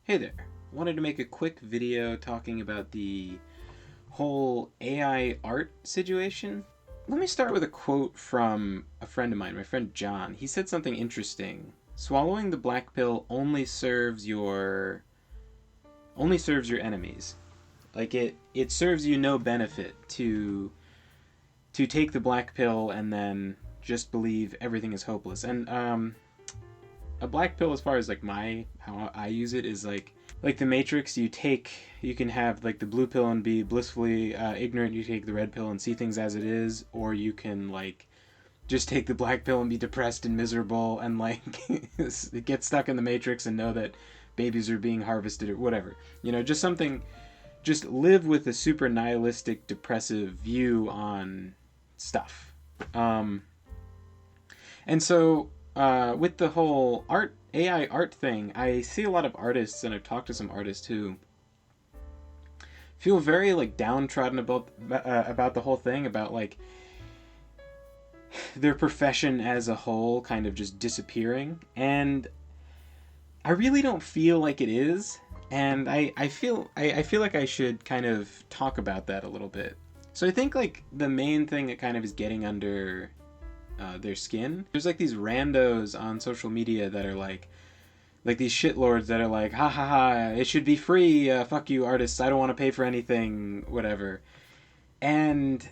Hey there. Wanted to make a quick video talking about the whole AI art situation. Let me start with a quote from a friend of mine, my friend John. He said something interesting. Swallowing the black pill only serves your enemies. Like it serves you no benefit to take the black pill and then just believe everything is hopeless. And a black pill, as far as like how I use it, is like the Matrix. You can have like the blue pill and be blissfully ignorant. You take the red pill and see things as it is, or you can like just take the black pill and be depressed and miserable and like get stuck in the Matrix and know that babies are being harvested or whatever. Just live with a super nihilistic, depressive view on stuff. And so with the whole AI art thing, I see a lot of artists, and I've talked to some artists who feel very like downtrodden about the whole thing, about like their profession as a whole kind of just disappearing. And I really don't feel like it is, and I feel like I should kind of talk about that a little bit. So I think like the main thing that kind of is getting under their skin. There's like these randos on social media that are like these shitlords that are like, ha ha ha, it should be free. Fuck you, artists. I don't want to pay for anything, whatever. And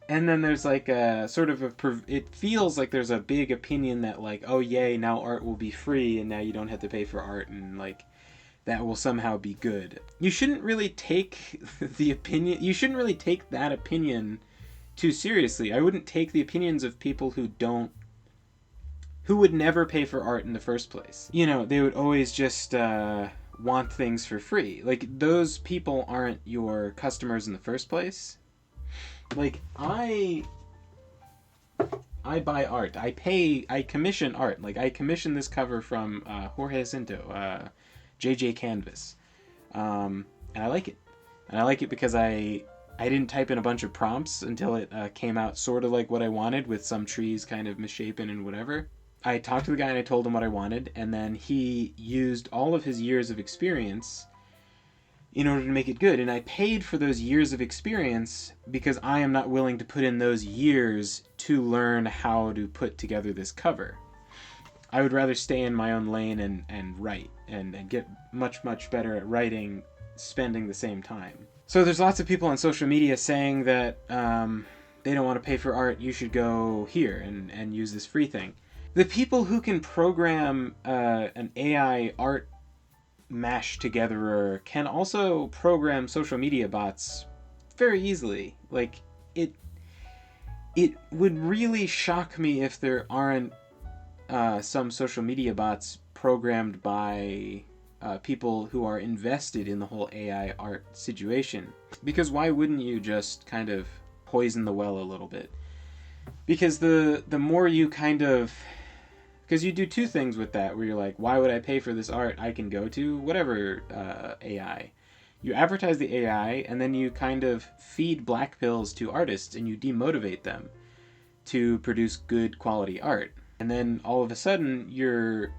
then there's like a sort of it feels like there's a big opinion that like, oh yay, now art will be free and now you don't have to pay for art, and like that will somehow be good. You shouldn't really take the opinion. You shouldn't really take that opinion too seriously. I wouldn't take the opinions of people who would never pay for art in the first place. You know, they would always just want things for free. Like, those people aren't your customers in the first place. Like, I buy art. I commission art. Like, I commissioned this cover from Jorge Jacinto, JJ Canvas. And I like it. And I like it because I didn't type in a bunch of prompts until it came out sort of like what I wanted, with some trees kind of misshapen and whatever. I talked to the guy and I told him what I wanted, and then he used all of his years of experience in order to make it good. And I paid for those years of experience because I am not willing to put in those years to learn how to put together this cover. I would rather stay in my own lane and write and get much, much better at writing, spending the same time. So there's lots of people on social media saying that they don't want to pay for art. You should go here and use this free thing. The people who can program an AI art mash togetherer can also program social media bots very easily. Like, it would really shock me if there aren't some social media bots programmed by people who are invested in the whole AI art situation. Because why wouldn't you just kind of poison the well a little bit? Because the more you kind of... Because you do two things with that, where you're like, why would I pay for this art? I can go to whatever AI. You advertise the AI, and then you kind of feed black pills to artists, and you demotivate them to produce good quality art. And then all of a sudden, your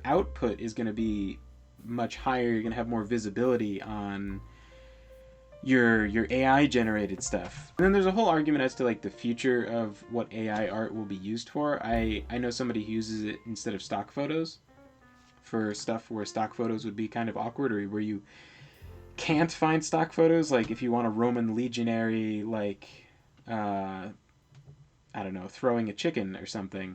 output is going to be much higher. You're going to have more visibility on your AI generated stuff. And then there's a whole argument as to like the future of what AI art will be used for. I know somebody who uses it instead of stock photos for stuff where stock photos would be kind of awkward, or where you can't find stock photos. Like if you want a Roman legionary, like I don't know, throwing a chicken or something,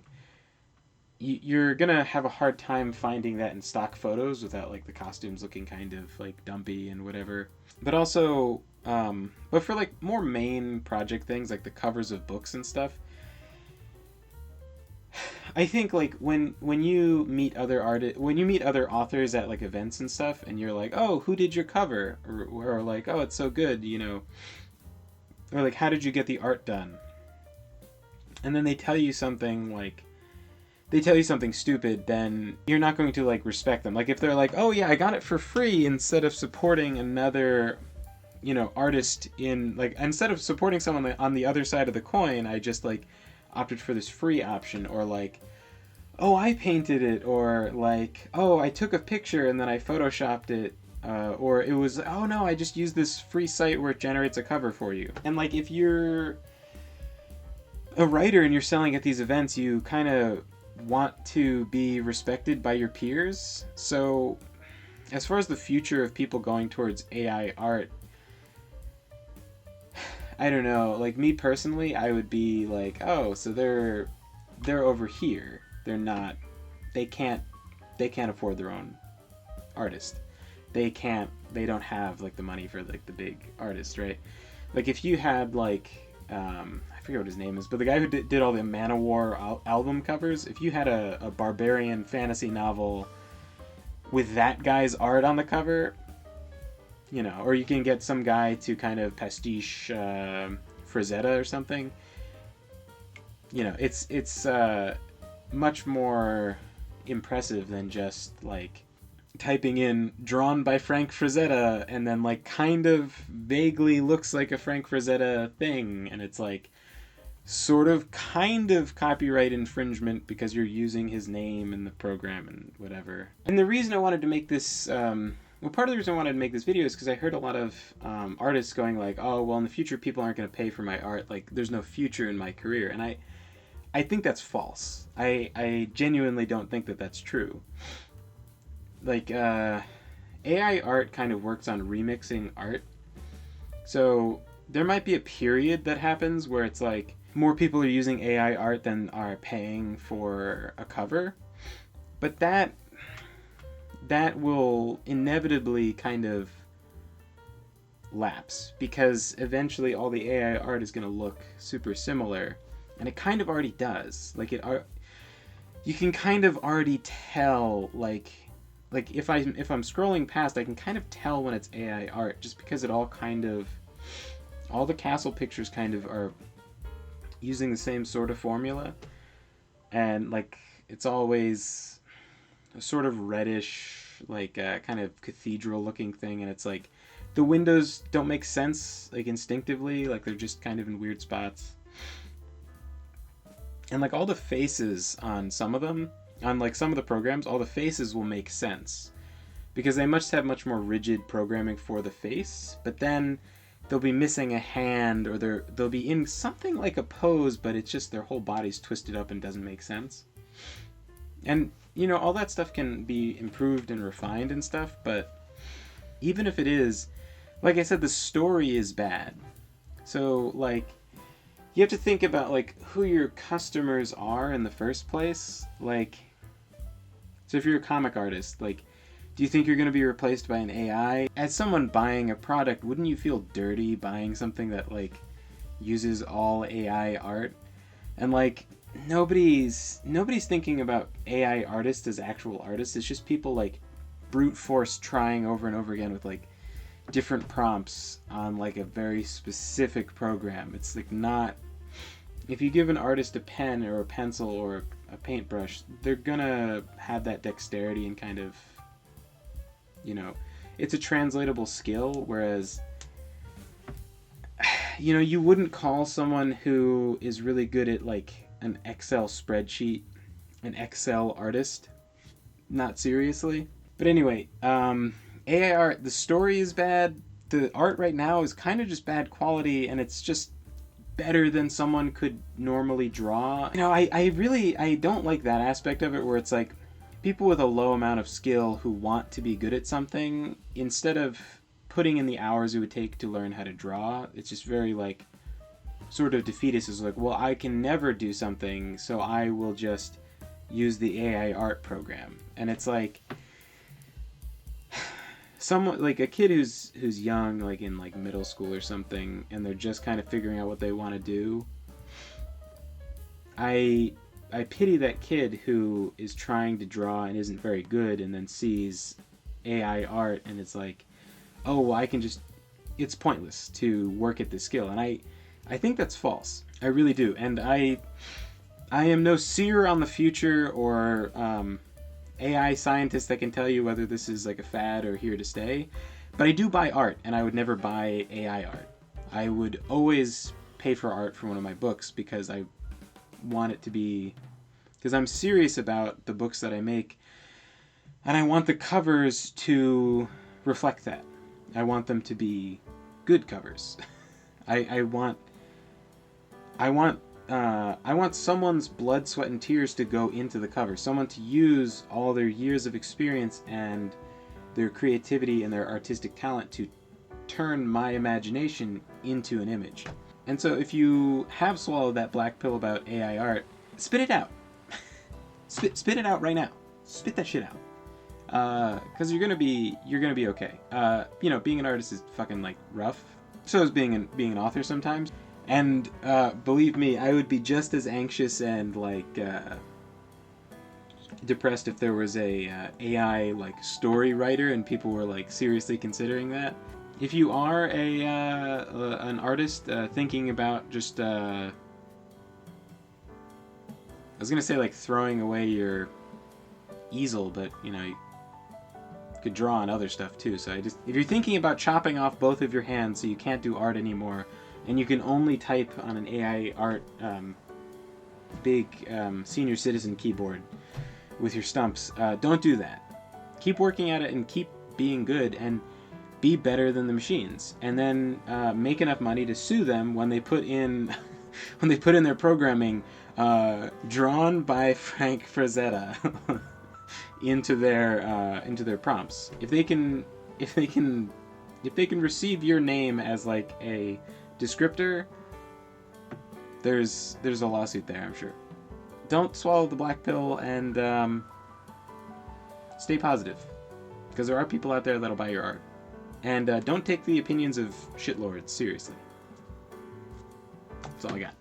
you're gonna have a hard time finding that in stock photos without like the costumes looking kind of like dumpy and whatever. But also, but for like more main project things like the covers of books and stuff, I think like when you meet other other authors at like events and stuff, and you're like, oh, who did your cover, or like, oh, it's so good, you know, or like, how did you get the art done? And then they tell you something stupid, then you're not going to like respect them. Like if they're like, oh yeah, I got it for free, instead of supporting another, you know, artist in like, instead of supporting someone on the other side of the coin, I just like opted for this free option. Or like, oh, I painted it, or like, oh, I took a picture and then I photoshopped it, or it was, oh no, I just used this free site where it generates a cover for you. And like, if you're a writer and you're selling at these events, you kind of want to be respected by your peers. So as far as the future of people going towards AI art, I don't know. Like, me personally, I would be like, oh, so they're over here. They're not. They can't. They can't afford their own artist. They can't. They don't have like the money for like the big artist, right? Like, if you had like, I forget what his name is, but the guy who did all the Manowar album covers. If you had a barbarian fantasy novel with that guy's art on the cover, you know, or you can get some guy to kind of pastiche Frazetta or something. You know, it's much more impressive than just like typing in drawn by Frank Frazetta and then like kind of vaguely looks like a Frank Frazetta thing, and it's like sort of kind of copyright infringement because you're using his name in the program and whatever. And the reason I wanted to make this well, part of the reason I wanted to make this video is because I heard a lot of artists going like, oh, well, in the future people aren't going to pay for my art, like there's no future in my career. And I think that's false. I genuinely don't think that that's true. Like, AI art kind of works on remixing art. So there might be a period that happens where it's like more people are using AI art than are paying for a cover. But that will inevitably kind of lapse because eventually all the AI art is going to look super similar, and it kind of already does. Like you can kind of already tell like if I'm scrolling past, I can kind of tell when it's AI art just because all the castle pictures kind of are using the same sort of formula, and like it's always a sort of reddish, like kind of cathedral looking thing, and it's like the windows don't make sense like instinctively, like they're just kind of in weird spots. And like all the faces on some of them, on like some of the programs, all the faces will make sense because they must have much more rigid programming for the face, but then they'll be missing a hand, or they'll be in something like a pose, but it's just their whole body's twisted up and doesn't make sense. And you know, all that stuff can be improved and refined and stuff, but even if it is, like I said, the story is bad. So like you have to think about like who your customers are in the first place. Like, so if you're a comic artist, like, do you think you're going to be replaced by an AI? As someone buying a product, wouldn't you feel dirty buying something that like uses all AI art? And like nobody's thinking about AI artists as actual artists. It's just people like brute force trying over and over again with like different prompts on like a very specific program. It's like not, if you give an artist a pen or a pencil or a paintbrush, they're gonna have that dexterity and kind of, you know, it's a translatable skill, whereas, you know, you wouldn't call someone who is really good at like an Excel spreadsheet an Excel artist, not seriously. But anyway, AI art, the story is bad, the art right now is kind of just bad quality, and it's just better than someone could normally draw. You know, I don't like that aspect of it where it's like people with a low amount of skill who want to be good at something, instead of putting in the hours it would take to learn how to draw, it's just very like sort of defeatist. Is like, well, I can never do something, so I will just use the AI art program. And it's like someone like a kid who's young, like in like middle school or something, and they're just kind of figuring out what they want to do. I pity that kid who is trying to draw and isn't very good, and then sees AI art and it's like, oh, well, I can just, it's pointless to work at this skill. And I think that's false. I really do. And I am no seer on the future or AI scientist that can tell you whether this is like a fad or here to stay. But I do buy art, and I would never buy AI art. I would always pay for art for one of my books because I want it to be because I'm serious about the books that I make, and I want the covers to reflect that. I want them to be good covers. I want I want someone's blood, sweat, and tears to go into the cover. Someone to use all their years of experience and their creativity and their artistic talent to turn my imagination into an image. And so if you have swallowed that black pill about AI art, spit it out. Spit it out right now. Spit that shit out. Because you're gonna be okay. Being an artist is fucking like rough. So is being an author sometimes. And believe me, I would be just as anxious and like depressed if there was a AI like story writer and people were like seriously considering that. If you are an artist thinking about just I was gonna say like throwing away your easel, but you could draw on other stuff too. So if you're thinking about chopping off both of your hands so you can't do art anymore, and you can only type on an AI art big senior citizen keyboard with your stumps, don't do that. Keep working at it and keep being good and be better than the machines, and then make enough money to sue them when they put in their programming drawn by Frank Frazetta into their prompts. If they can receive your name as like a descriptor, there's a lawsuit there, I'm sure. Don't swallow the black pill, and stay positive, because there are people out there that'll buy your art. And don't take the opinions of shitlords seriously. That's all I got.